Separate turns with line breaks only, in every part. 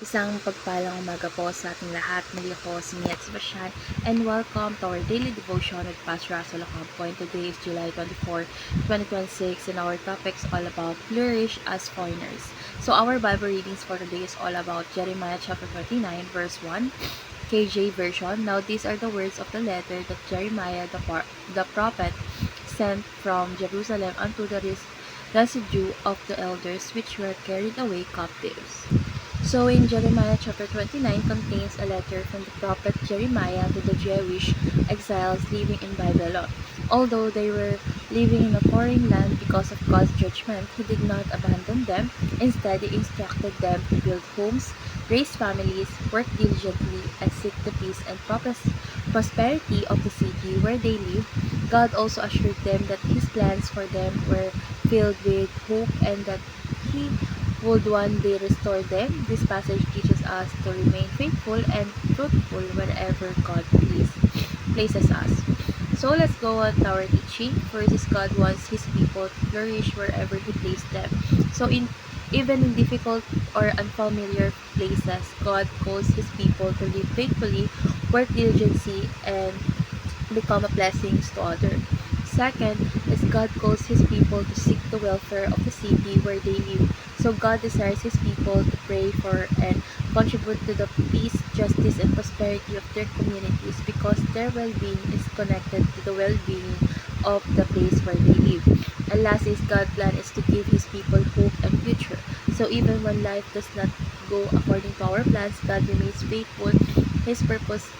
Isang pagpalang umaga po sa ating lahat. Muli ako si Mia Sebastian and welcome to our daily devotion with Pastor Russell Ocampo. And today is July 24, 2026 and our topic is all about flourish as foreigners. So our Bible readings for today is all about Jeremiah chapter 29 verse 1 KJ version. Now these are the words of the letter that Jeremiah the prophet sent from Jerusalem unto the residue of the elders which were carried away captives. So in Jeremiah chapter 29 contains a letter from the prophet Jeremiah to the Jewish exiles living in Babylon. Although they were living in a foreign land because of God's judgment, he did not abandon them. Instead, he instructed them to build homes, raise families, work diligently, and seek the peace and prosperity of the city where they live. God also assured them that his plans for them were filled with hope and that he would one day restore them. This passage teaches us to remain faithful and fruitful wherever God places us. So let's go on to our teaching. First is God wants his people to flourish wherever he placed them. So even in difficult or unfamiliar places, God calls his people to live faithfully, work diligently, and become a blessing to others. Second is God calls his people to seek the welfare of the city where they live. So God desires his people to pray for and contribute to the peace, justice, and prosperity of their communities because their well-being is connected to the well-being of the place where they live. And last is God's plan is to give his people hope and future. So even when life does not go according to our plans, God remains faithful. His purposes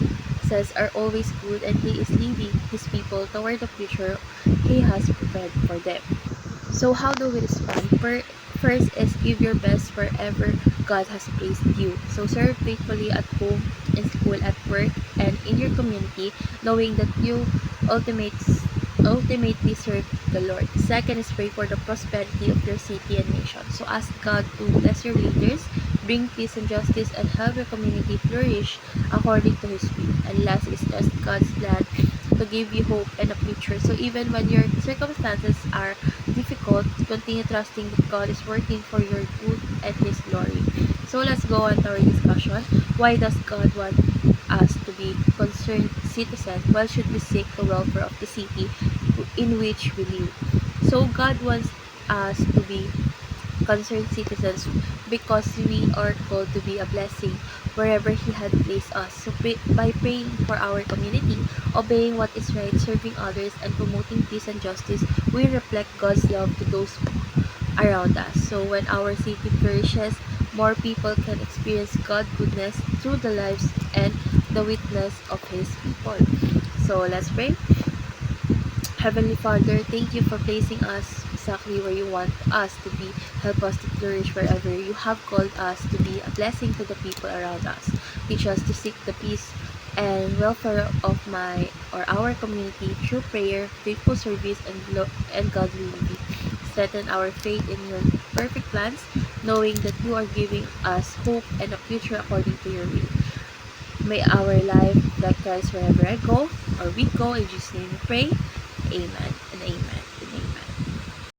are always good and he is leading his people toward the future he has prepared for them. So how do we respond? First is give your best wherever God has placed you. So serve faithfully at home, in school, at work, and in your community, knowing that you ultimately serve the Lord. Second is pray for the prosperity of your city and nation. So ask God to bless your leaders, bring peace and justice, and help your community flourish according to His will. And last is trust God's plan to give you hope and a future. So even when your circumstances are difficult, continue trusting that God is working for your good and His glory. So let's go on to our discussion. Why does God want us to be concerned citizens? Why should we seek the welfare of the city in which we live? So God wants us to be concerned citizens because we are called to be a blessing wherever He had placed us. So by praying for our community, obeying what is right, serving others, and promoting peace and justice, we reflect God's love to those around us. So when our city flourishes, more people can experience God's goodness through the lives and the witness of His people. So let's pray. Heavenly Father, thank you for placing us exactly where you want us to be. Help us to flourish wherever you have called us to be a blessing to the people around us. Teach us to seek the peace and welfare of our community through prayer, faithful service, and godly living. Strengthen our faith in your perfect plans, knowing that you are giving us hope and a future according to your will. May our life like Christ wherever I go or we go. In Jesus' name we pray. Amen and amen.